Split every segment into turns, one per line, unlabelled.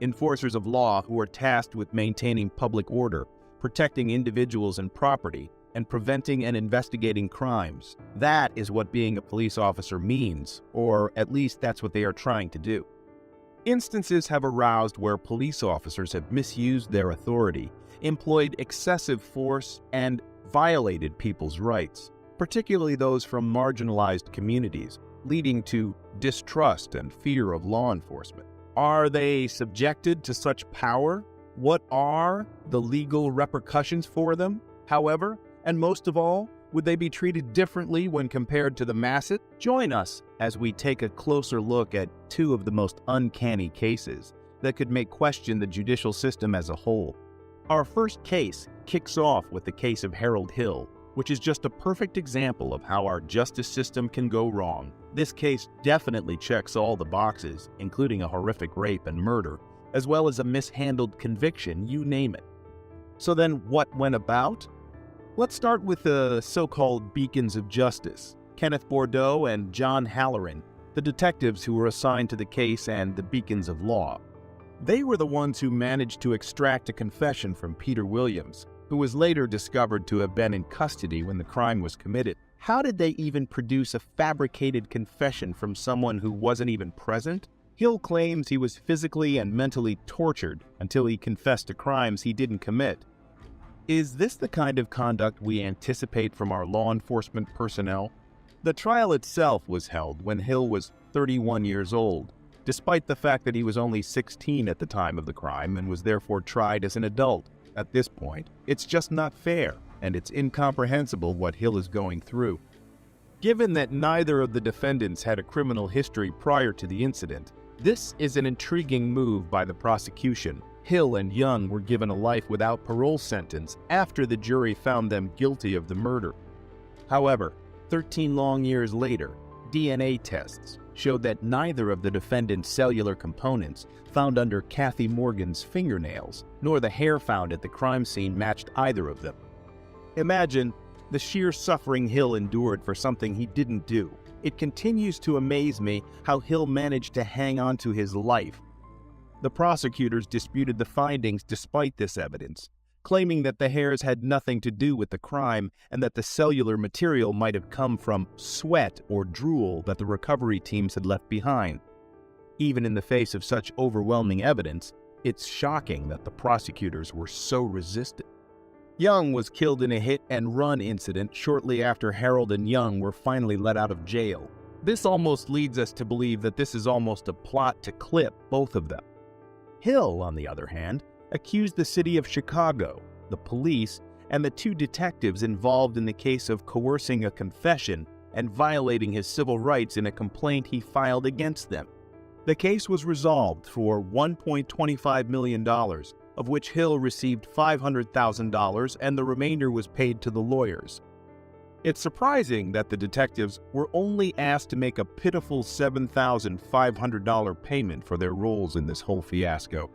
enforcers of law who are tasked with maintaining public order, protecting individuals and property, and preventing and investigating crimes. That is what being a police officer means, or at least that's what they are trying to do. Instances have aroused where police officers have misused their authority, employed excessive force, and violated people's rights, particularly those from marginalized communities, leading to distrust and fear of law enforcement. Are they subjected to such power? What are the legal repercussions for them, however? And most of all, would they be treated differently when compared to the masses? Join us as we take a closer look at two of the most uncanny cases that could make question the judicial system as a whole. Our first case kicks off with the case of Harold Hill, which is just a perfect example of how our justice system can go wrong. This case definitely checks all the boxes, including a horrific rape and murder, as well as a mishandled conviction, you name it. So then what went about? Let's start with the so-called beacons of justice, Kenneth Bordeaux and John Halloran, the detectives who were assigned to the case and the beacons of law. They were the ones who managed to extract a confession from Peter Williams, who was later discovered to have been in custody when the crime was committed. How did they even produce a fabricated confession from someone who wasn't even present? Hill claims he was physically and mentally tortured until he confessed to crimes he didn't commit. Is this the kind of conduct we anticipate from our law enforcement personnel? The trial itself was held when Hill was 31 years old, despite the fact that he was only 16 at the time of the crime and was therefore tried as an adult. At this point, it's just not fair, and it's incomprehensible what Hill is going through. Given that neither of the defendants had a criminal history prior to the incident, this is an intriguing move by the prosecution. Hill and Young were given a life without parole sentence after the jury found them guilty of the murder. However, 13 long years later, DNA tests showed that neither of the defendants' cellular components found under Kathy Morgan's fingernails, nor the hair found at the crime scene matched either of them. Imagine the sheer suffering Hill endured for something he didn't do. It continues to amaze me how Hill managed to hang on to his life. The prosecutors disputed the findings despite this evidence, claiming that the hairs had nothing to do with the crime and that the cellular material might have come from sweat or drool that the recovery teams had left behind. Even in the face of such overwhelming evidence, it's shocking that the prosecutors were so resistant. Young was killed in a hit-and-run incident shortly after Harold and Young were finally let out of jail. This almost leads us to believe that this is almost a plot to clip both of them. Hill, on the other hand, accused the city of Chicago, the police, and the two detectives involved in the case of coercing a confession and violating his civil rights in a complaint he filed against them. The case was resolved for $1.25 million, of which Hill received $500,000 and the remainder was paid to the lawyers. It's surprising that the detectives were only asked to make a pitiful $7,500 payment for their roles in this whole fiasco.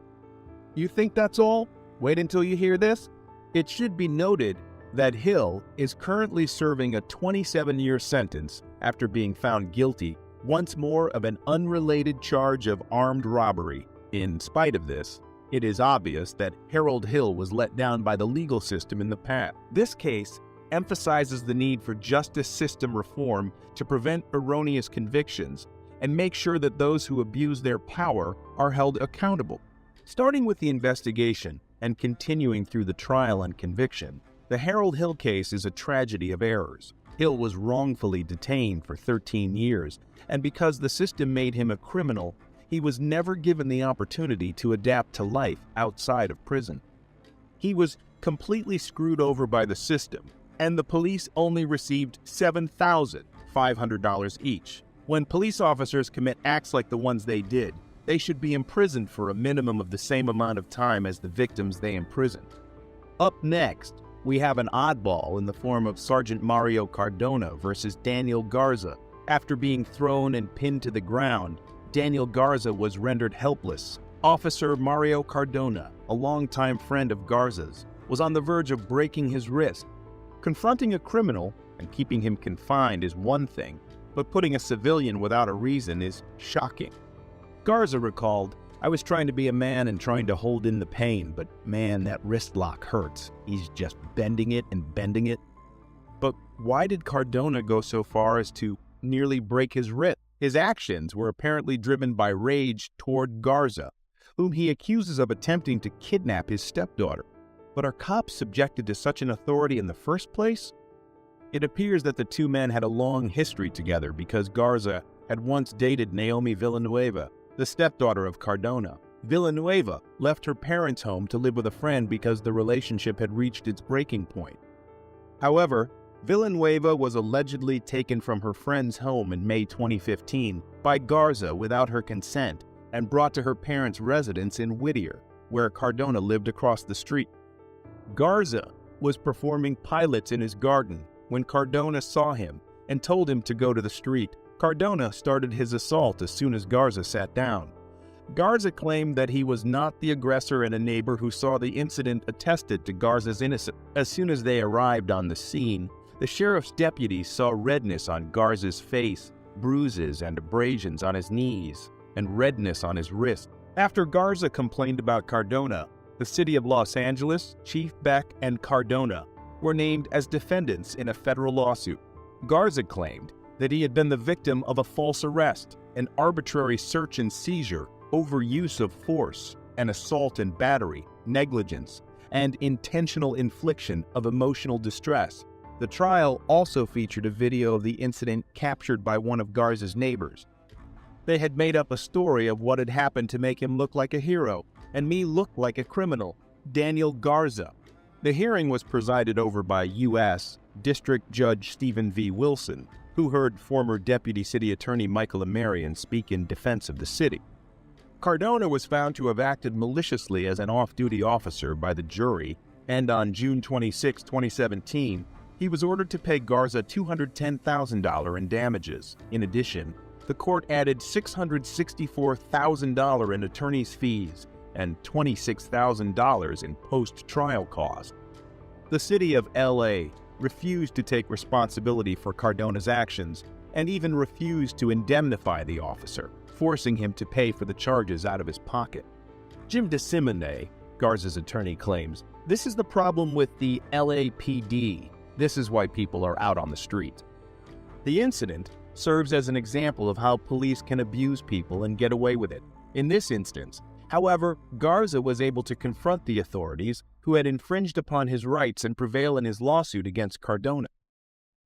You think that's all? Wait until you hear this. It should be noted that Hill is currently serving a 27-year sentence after being found guilty once more of an unrelated charge of armed robbery. In spite of this, it is obvious that Harold Hill was let down by the legal system in the past. This case emphasizes the need for justice system reform to prevent erroneous convictions and make sure that those who abuse their power are held accountable. Starting with the investigation and continuing through the trial and conviction, the Harold Hill case is a tragedy of errors. Hill was wrongfully detained for 13 years, and because the system made him a criminal, he was never given the opportunity to adapt to life outside of prison. He was completely screwed over by the system, and the police only received $7,500 each. When police officers commit acts like the ones they did, they should be imprisoned for a minimum of the same amount of time as the victims they imprisoned. Up next, we have an oddball in the form of Sergeant Mario Cardona versus Daniel Garza. After being thrown and pinned to the ground, Daniel Garza was rendered helpless. Officer Mario Cardona, a longtime friend of Garza's, was on the verge of breaking his wrist. Confronting a criminal and keeping him confined is one thing, but putting a civilian without a reason is shocking. Garza recalled, I was trying to be a man and trying to hold in the pain, but man, that wrist lock hurts. He's just bending it and bending it. But why did Cardona go so far as to nearly break his wrist? His actions were apparently driven by rage toward Garza, whom he accuses of attempting to kidnap his stepdaughter. But are cops subjected to such an authority in the first place? It appears that the two men had a long history together because Garza had once dated Naomi Villanueva, the stepdaughter of Cardona. Villanueva left her parents' home to live with a friend because the relationship had reached its breaking point. However, Villanueva was allegedly taken from her friend's home in May 2015 by Garza without her consent and brought to her parents' residence in Whittier, where Cardona lived across the street. Garza was performing pilates in his garden when Cardona saw him and told him to go to the street. Cardona started his assault as soon as Garza sat down. Garza claimed that he was not the aggressor, and a neighbor who saw the incident attested to Garza's innocence. As soon as they arrived on the scene, the sheriff's deputies saw redness on Garza's face, bruises and abrasions on his knees, and redness on his wrist. After Garza complained about Cardona, the city of Los Angeles, Chief Beck, and Cardona were named as defendants in a federal lawsuit. Garza claimed that he had been the victim of a false arrest, an arbitrary search and seizure, overuse of force, an assault and battery, negligence, and intentional infliction of emotional distress. The trial also featured a video of the incident captured by one of Garza's neighbors. They had made up a story of what had happened to make him look like a hero, and me look like a criminal, Daniel Garza. The hearing was presided over by U.S. District Judge Stephen V. Wilson, who heard former Deputy City Attorney Michael Amarian speak in defense of the city. Cardona was found to have acted maliciously as an off-duty officer by the jury, and on June 26, 2017, he was ordered to pay Garza $210,000 in damages. In addition, the court added $664,000 in attorney's fees and $26,000 in post-trial costs. The city of L.A. refused to take responsibility for Cardona's actions and even refused to indemnify the officer, forcing him to pay for the charges out of his pocket. Jim DeSimone, Garza's attorney, claims, "This is the problem with the LAPD. This is why people are out on the street." The incident serves as an example of how police can abuse people and get away with it. In this instance, however, Garza was able to confront the authorities who had infringed upon his rights and prevail in his lawsuit against Cardona.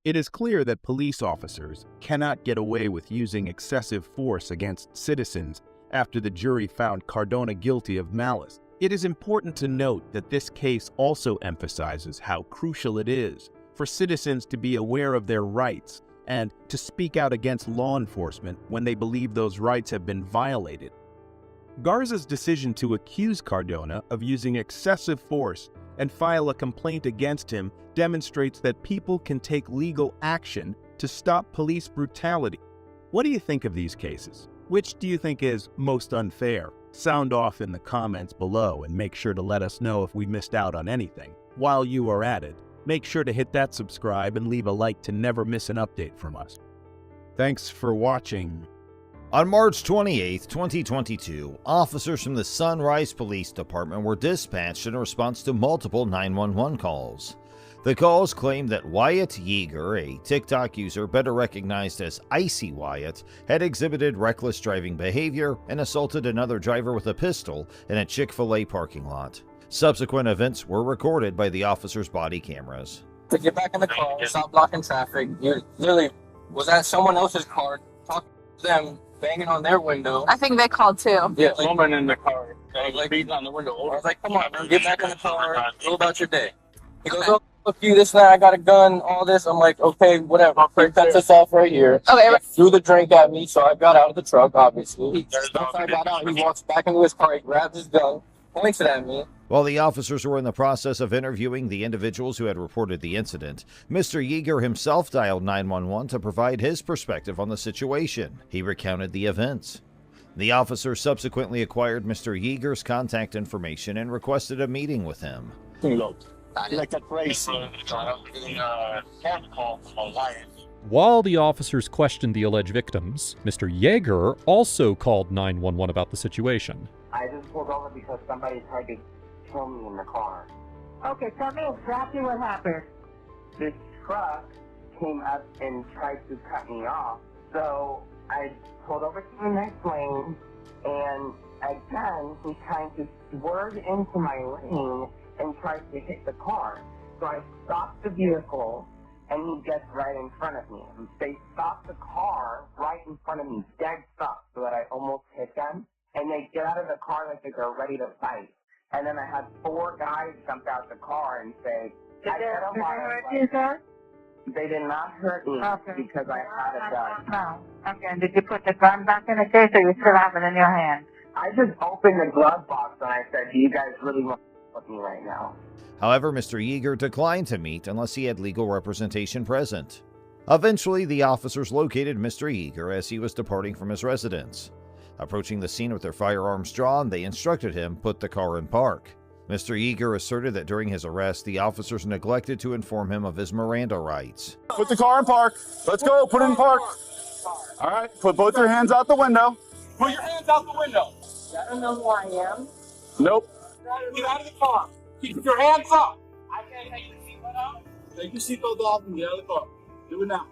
It is clear that police officers cannot get away with using excessive force against citizens after the jury found Cardona guilty of malice. It is important to note that this case also emphasizes how crucial it is for citizens to be aware of their rights and to speak out against law enforcement when they believe those rights have been violated. Garza's decision to accuse Cardona of using excessive force and file a complaint against him demonstrates that people can take legal action to stop police brutality. What do you think of these cases? Which do you think is most unfair? Sound off in the comments below and make sure to let us know if we missed out on anything. While you are at it, make sure to hit that subscribe and leave a like to never miss an update from us. Thanks for watching.
On March 28, 2022, officers from the Sunrise Police Department were dispatched in response to multiple 911 calls. The calls claimed that Wyatt Yeager, a TikTok user better recognized as Icy Wyatt, had exhibited reckless driving behavior and assaulted another driver with a pistol in a Chick-fil-A parking lot. Subsequent events were recorded by the officers' body cameras.
To get back in the car, stop blocking traffic. You literally was at someone else's car, talking to them, banging on their window.
I think they called too.
Yeah, woman in the car, like beating on the window. I was like, come on, man, get back in the car, go about your day. He goes, oh, fuck you, this and that, I got a gun, all this. I'm like, okay, whatever. He cuts us off right here.
Okay, right.
Threw the drink at me, so I got out of the truck, obviously. Once I got out, he walks back into his car, he grabs his gun, points it at me.
While the officers were in the process of interviewing the individuals who had reported the incident, Mr. Yeager himself dialed 911 to provide his perspective on the situation. He recounted the events. The officers subsequently acquired Mr. Yeager's contact information and requested a meeting with him.
Like that crazy.
While the officers questioned the alleged victims, Mr. Yeager also called 911 about the situation.
I just pulled over because somebody tried to kill me in the car.
Okay, tell me exactly what happened.
This truck came up and tried to cut me off. So I pulled over to the next lane, and again, he's trying to swerve into my lane and tries to hit the car. So I stopped the vehicle, and he gets right in front of me. They stopped the car right in front of me, dead stop, so that I almost hit them. And they get out of the car like they're ready to fight. And then I had 4 guys jump out the car and say,
Did they hurt you, sir?
They did not hurt me because I had a gun.
No. Okay, and did you put the gun back in the case, or you still have it in your hand?
I just opened the glove box and I said, do you guys really want to with me right now?
However, Mr. Yeager declined to meet unless he had legal representation present. Eventually, the officers located Mr. Yeager as he was departing from his residence. Approaching the scene with their firearms drawn, they instructed him put the car in park. Mr. Yeager asserted that during his arrest, the officers neglected to inform him of his Miranda rights.
Put the car in park. Let's go. Put it in park. All right. Put both your hands out the window. Put your hands out the window.
I don't know who I am.
Nope.
Get out of the car. Keep your hands up.
I can't take your seatbelt off.
Take your seatbelt off and get out of the car. Do it now.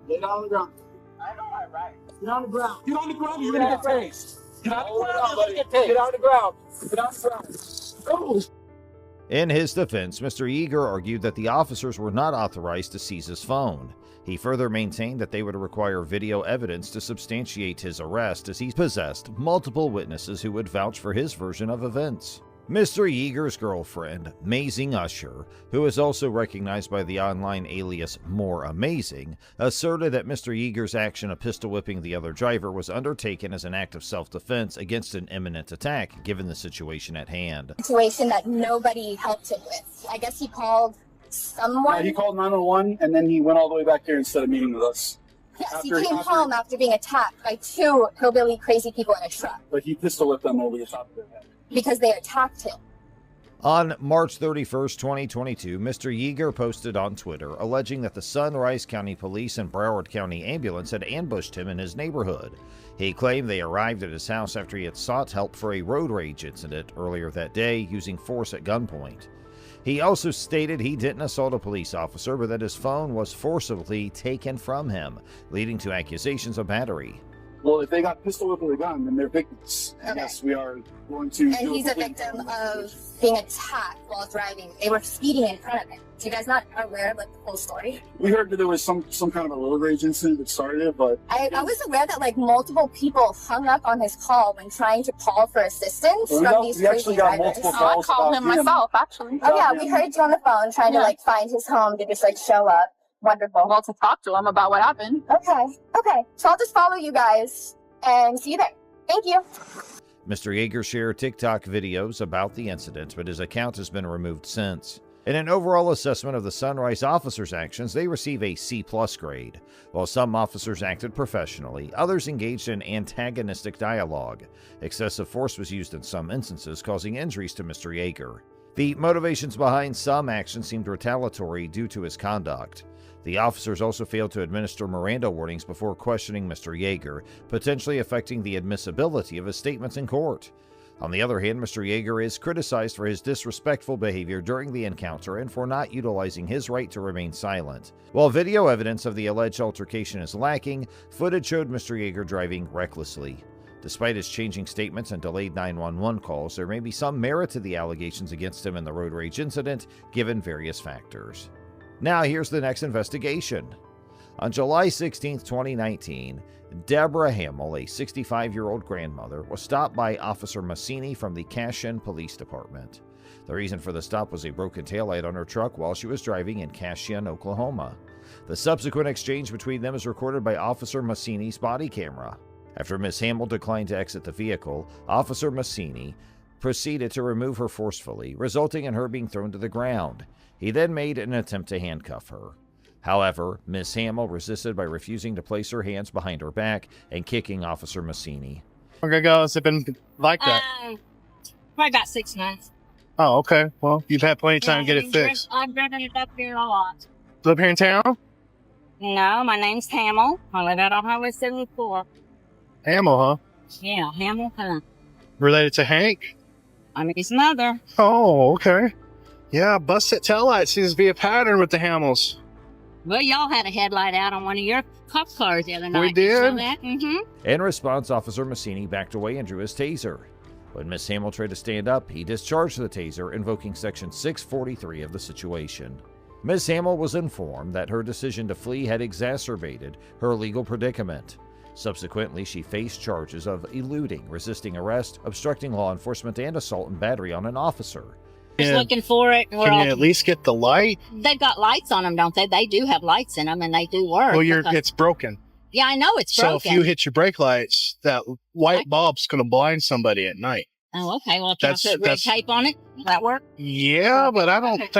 Lay down on the ground.
I know my rights.
Get on the ground.
Get on the ground. You're gonna get tased. Get on the ground. You're gonna get tased. Get on the ground. Get on the ground.
In his defense, Mr. Yeager argued that the officers were not authorized to seize his phone. He further maintained that they would require video evidence to substantiate his arrest, as he possessed multiple witnesses who would vouch for his version of events. Mr. Yeager's girlfriend, Mazing Usher, who is also recognized by the online alias More Amazing, asserted that Mr. Yeager's action of pistol whipping the other driver was undertaken as an act of self-defense against an imminent attack, given the situation at hand.
Situation that nobody helped him with. I guess he called someone.
Yeah, he called 911 and then he went all the way back here instead of meeting with us.
Yes, he came home after being attacked by 2 hillbilly crazy people in a truck.
But he pistol whipped them over the top of their head.
Because they attacked him.
On March 31st, 2022, Mr. Yeager posted on Twitter alleging that the Sunrise County Police and Broward County Ambulance had ambushed him in his neighborhood. He claimed they arrived at his house after he had sought help for a road rage incident earlier that day using force at gunpoint. He also stated he didn't assault a police officer, but that his phone was forcibly taken from him, leading to accusations of battery.
Well, if they got pistol whipped with a gun, then they're victims.
Okay.
Yes, we are going to...
And he's a victim of being attacked while driving. They were speeding in front of him. So you guys not aware of the whole story?
We heard that there was some kind of a road rage incident that started it, but...
I was aware that multiple people hung up on his call when trying to call for assistance from these crazy drivers.
Calls
I called him myself, actually.
Oh yeah, we heard you on the phone trying to find his home to just show up. Wonderful.
Well, to talk to him about what happened.
Okay. So I'll just follow you guys and see you there. Thank you.
Mr. Yeager shared TikTok videos about the incident, but his account has been removed since. In an overall assessment of the Sunrise officers' actions, they receive a C+ grade. While some officers acted professionally, others engaged in antagonistic dialogue. Excessive force was used in some instances, causing injuries to Mr. Yeager. The motivations behind some actions seemed retaliatory due to his conduct. The officers also failed to administer Miranda warnings before questioning Mr. Yeager, potentially affecting the admissibility of his statements in court. On the other hand, Mr. Yeager is criticized for his disrespectful behavior during the encounter and for not utilizing his right to remain silent. While video evidence of the alleged altercation is lacking, footage showed Mr. Yeager driving recklessly. Despite his changing statements and delayed 911 calls, there may be some merit to the allegations against him in the road rage incident, given various factors. Now here's the next investigation. On July 16, 2019, Deborah Hamill, a 65-year-old grandmother, was stopped by Officer Massini from the Cashin Police Department. The reason for the stop was a broken taillight on her truck while she was driving in Cashin, Oklahoma. The subsequent exchange between them is recorded by Officer Massini's body camera. After Ms. Hamill declined to exit the vehicle, Officer Massini proceeded to remove her forcefully, resulting in her being thrown to the ground. He then made an attempt to handcuff her. However, Ms. Hamill resisted by refusing to place her hands behind her back and kicking Officer Massini.
How long ago has it been like that?
Probably about 6 months.
Oh, okay. Well, you've had plenty of time to get it fixed.
I've driven it up here a lot.
Live here in town?
No, my name's Hamill. I live out on Highway 74.
Hamill, huh?
Yeah, Hamill.
Related to Hank?
I mean, his mother.
Oh, okay. Yeah, busted taillight seems to be a pattern with the Hamills.
Well, y'all had a headlight out on one of your cop cars the other night.
We did.
In response, Officer Massini backed away and drew his taser. When Miss Hamill tried to stand up, he discharged the taser, invoking Section 643 of the situation. Miss Hamill was informed that her decision to flee had exacerbated her legal predicament. Subsequently, she faced charges of eluding, resisting arrest, obstructing law enforcement, and assault and battery on an officer.
Just looking for it.
Can you at least get the light?
They've got lights on them, don't they? They do have lights in them, and they do work.
Well, it's broken.
Yeah, I know it's broken.
So if you hit your brake lights, that white bulb's going to blind somebody at night.
Oh, okay. Well, can I put red tape on it? Will that work?
Yeah, but I don't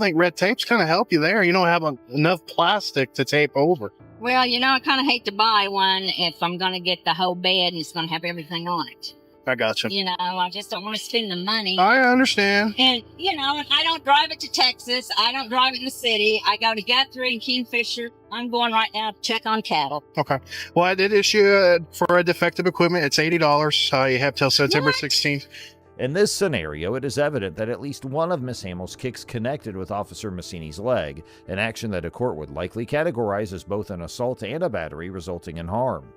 think red tape's going to help you there. You don't have enough plastic to tape over.
Well, I kind of hate to buy one if I'm going to get the whole bed and it's going to have everything on it.
I got you.
I just don't want to spend the money.
I understand.
And, I don't drive it to Texas. I don't drive it in the city. I go to Guthrie and Kingfisher. I'm going right now to check on cattle.
Okay. Well, I did issue for a defective equipment. It's $80. You have till September 16th.
In this scenario, it is evident that at least one of Miss Hamill's kicks connected with Officer Massini's leg, an action that a court would likely categorize as both an assault and a battery resulting in harm.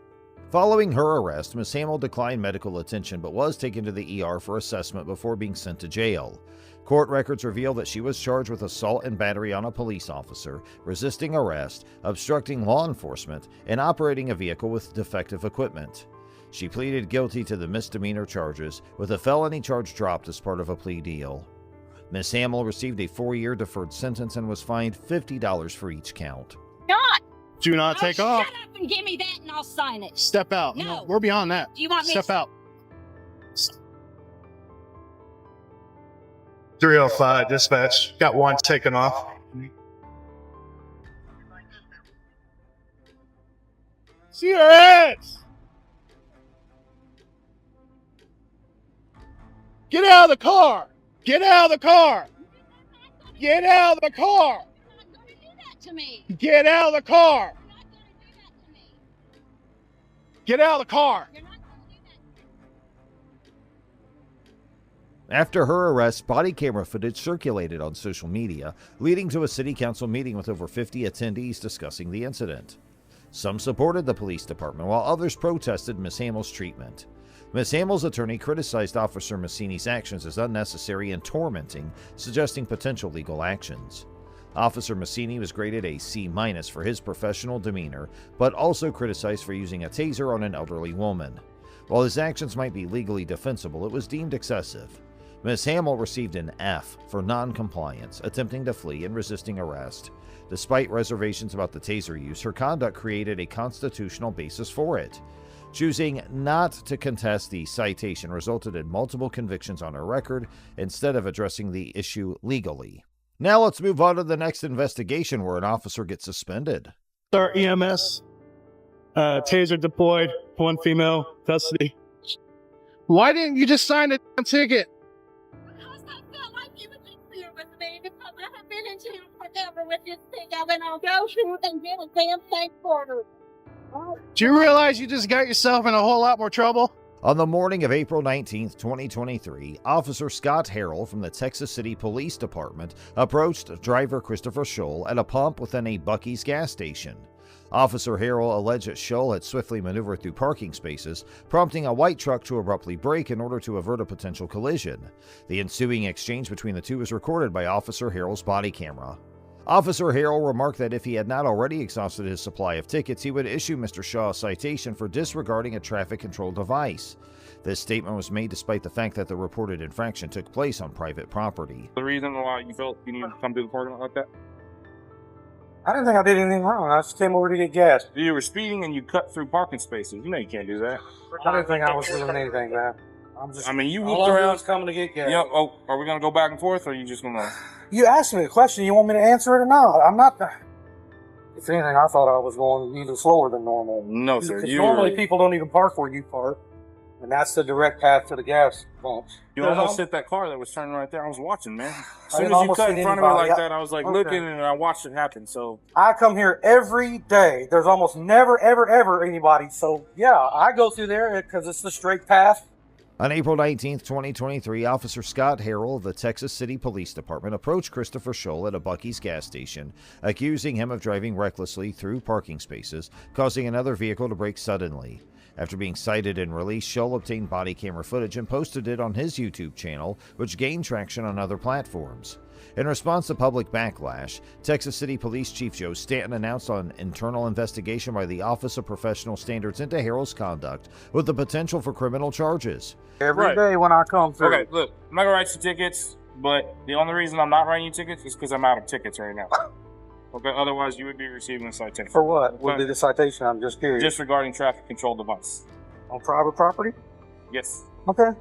Following her arrest, Miss Hamill declined medical attention but was taken to the ER for assessment before being sent to jail. Court records reveal that she was charged with assault and battery on a police officer, resisting arrest, obstructing law enforcement, and operating a vehicle with defective equipment. She pleaded guilty to the misdemeanor charges, with a felony charge dropped as part of a plea deal. Miss Hamill received a 4-year deferred sentence and was fined $50 for each count.
Not.
Do not take off.
Shut up and give me that and I'll sign it.
Step out.
No.
We're beyond that.
Do you want me
Step
to...
out. 305 dispatch. Got one taken off. See your ass! Get out of the car! Get out of the car! Get out of the car!
to me.
Get out of the car! Get out of the car!
After her arrest, body camera footage circulated on social media, leading to a city council meeting with over 50 attendees discussing the incident. Some supported the police department, while others protested Miss Hamill's treatment. Miss Hamill's attorney criticized Officer Massini's actions as unnecessary and tormenting, suggesting potential legal actions. Officer Massini was graded a C- for his professional demeanor, but also criticized for using a taser on an elderly woman. While his actions might be legally defensible, it was deemed excessive. Miss Hamill received an F for non-compliance, attempting to flee and resisting arrest. Despite reservations about the taser use, her conduct created a constitutional basis for it. Choosing not to contest the citation resulted in multiple convictions on her record, instead of addressing the issue legally. Now let's move on to the next investigation where an officer gets suspended.
Star EMS, taser deployed, one female, custody. Why didn't you just sign a ticket?
Because I felt like you would be clear with me, because I have been in town forever with this thing. I've been on go through and get a damn thing quarter.
Do you realize you just got yourself in a whole lot more trouble?
On the morning of April 19, 2023, Officer Scott Harrell from the Texas City Police Department approached driver Christopher Scholl at a pump within a Buc-ee's gas station. Officer Harrell alleged that Scholl had swiftly maneuvered through parking spaces, prompting a white truck to abruptly brake in order to avert a potential collision. The ensuing exchange between the two was recorded by Officer Harrell's body camera. Officer Harrell remarked that if he had not already exhausted his supply of tickets, he would issue Mr. Shaw a citation for disregarding a traffic control device. This statement was made despite the fact that the reported infraction took place on private property.
The reason why you felt you needed to come through the parking lot like that?
I didn't think I did anything wrong. I just came over to get gas.
You were speeding and you cut through parking spaces. You know you can't do that.
I didn't think I was doing anything, man.
You
all
looked
I
around.
was coming to get gas.
Yeah. Oh, are we gonna go back and forth, or are you just gonna?
You asked me a question. You want me to answer it or not? I'm not. If anything, I thought I was going even slower than normal.
No, sir.
Because normally people don't even park where you park. And that's the direct path to the gas pumps.
You almost hit that car that was turning right there. I was watching, man. As
I
soon
didn't
as you
almost
cut
hit
in front of me
anybody.
like that, I was like
Okay.
looking and I watched it happen. So
I come here every day. There's almost never, ever anybody. So, yeah, I go through there because it's the straight path.
On April 19, 2023, Officer Scott Harrell of the Texas City Police Department approached Christopher Scholl at a Buc-ee's gas station, accusing him of driving recklessly through parking spaces, causing another vehicle to brake suddenly. After being cited and released, Scholl obtained body camera footage and posted it on his YouTube channel, which gained traction on other platforms. In response to public backlash, Texas City Police Chief Joe Stanton announced an internal investigation by the Office of Professional Standards into Harrell's conduct with the potential for criminal charges.
Every day when I come through.
okay, look, I'm not gonna write you tickets, but the only reason I'm not writing you tickets is because I'm out of tickets right now. Okay, otherwise you would be receiving a citation.
For what? Would be the citation? I'm just curious.
Just regarding traffic control device.
On private property?
Yes.
Okay.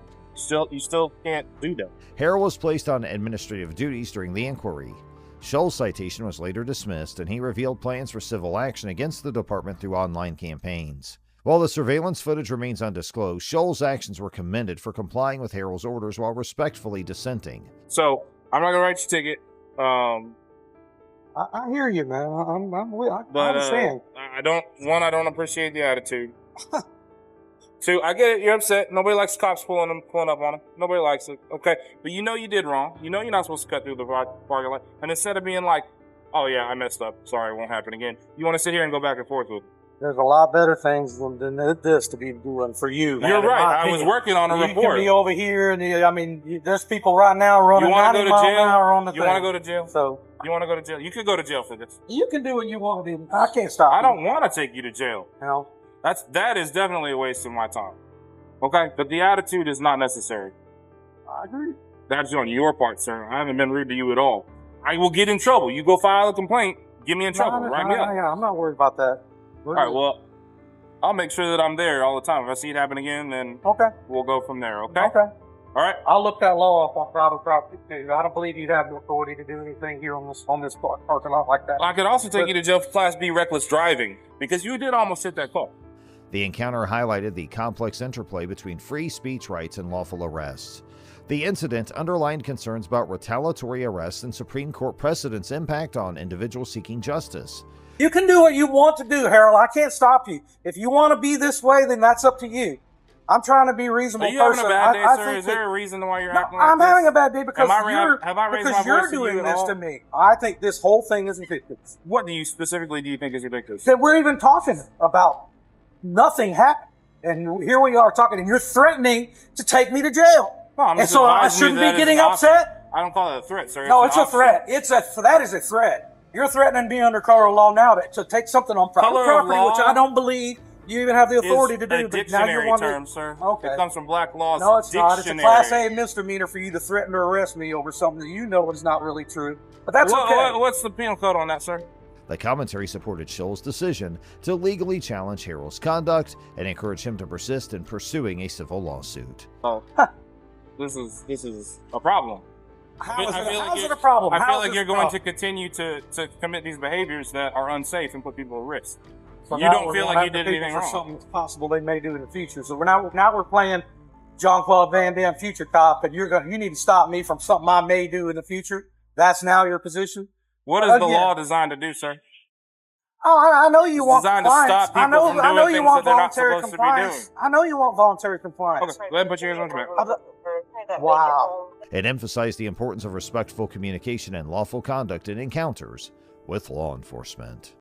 You still can't do that.
Harrell was placed on administrative duties during the inquiry. Scholl's citation was later dismissed, and he revealed plans for civil action against the department through online campaigns. While the surveillance footage remains undisclosed, Scholl's actions were commended for complying with Harrell's orders while respectfully dissenting.
So, I'm not going to write you a ticket.
I hear you, man. I
But
understand.
I don't appreciate the attitude. Two, I get it. You're upset. Nobody likes cops pulling up on them. Nobody likes it. Okay, but you know you did wrong. You know you're not supposed to cut through the parking lot. And instead of being like, "Oh yeah, I messed up. Sorry, it won't happen again," you want to sit here and go back and forth with them.
There's a lot better things than this to be doing for you.
You're
man,
right. I was working on a
you
report.
can be over here, and there's people right now running 90 miles an hour on the thing.
You want to go to jail?
So
you want to go to jail? You could go to jail for this.
you can do what you want to do. I can't stop.
I don't want to take you to jail.
You know?
That is definitely a waste of my time. Okay, but the attitude is not necessary.
I agree.
That's on your part, sir. I haven't been rude to you at all. I will get in trouble. You go file a complaint, get me in trouble. Write me up.
Yeah, I'm not worried about that.
All right, well, I'll make sure that I'm there all the time. If I see it happen again, then
Okay.
we'll go from there, okay?
Okay.
All right?
I'll look that law up on private property too. I don't believe you'd have the authority to do anything here on this parking lot like that.
I could also take you to jail for Class B reckless driving because you did almost hit that car.
The encounter highlighted the complex interplay between free speech rights and lawful arrests. The incident underlined concerns about retaliatory arrests and Supreme Court precedent's impact on individuals seeking justice.
You can do what you want to do, Harold. I can't stop you. If you want to be this way, then that's up to you. I'm trying to be a reasonable
Are you
person.
having a bad day,
I
sir?
think
Is there a reason why you're
No,
acting like
I'm
this?
having a bad day because
have I raised my
you're
voice to
doing
you at
this
all?
to me. I think this whole thing is ridiculous.
What do you think is ridiculous?
That we're even talking about nothing happened, and here we are talking, and you're threatening to take me to jail.
No, I'm
And
just
so I
advising you
shouldn't
that
be
it's
getting
an option.
upset.
I don't call it a threat, sir.
No, it's
an
a threat. That is a threat. You're threatening me under color of law now to take something on private
Color of
property,
law
which I don't believe you even have the authority to do.
A
But now you're
dictionary
wondering.
term, sir.
Okay.
It comes from Black Law's
No, it's
dictionary.
not. It's a Class A misdemeanor for you to threaten or arrest me over something that you know is not really true. But that's okay.
What's the penal code on that, sir?
The commentary supported Scholl's decision to legally challenge Harrell's conduct and encouraged him to persist in pursuing a civil lawsuit.
Oh, this is a problem.
How is it a problem?
I
How
feel
is
like
this
you're
a
going
problem?
to continue to commit these behaviors that are unsafe and put people at risk.
So
you
now
don't
we're
feel
going
like you
after
did
people
anything
for
wrong.
something possible they may do in the future. So now we're playing Jean-Claude Van Damme future cop, and you need to stop me from something I may do in the future. That's now your position.
What is the law designed to do, sir?
Oh, I know you want
designed to
compliance.
stop people from
I know
doing
you
things
want
that they're not
voluntary
supposed to be
compliance.
doing.
I know you want voluntary compliance.
Okay, go ahead and put your hands on your back.
Wow.
It emphasized the importance of respectful communication and lawful conduct in encounters with law enforcement.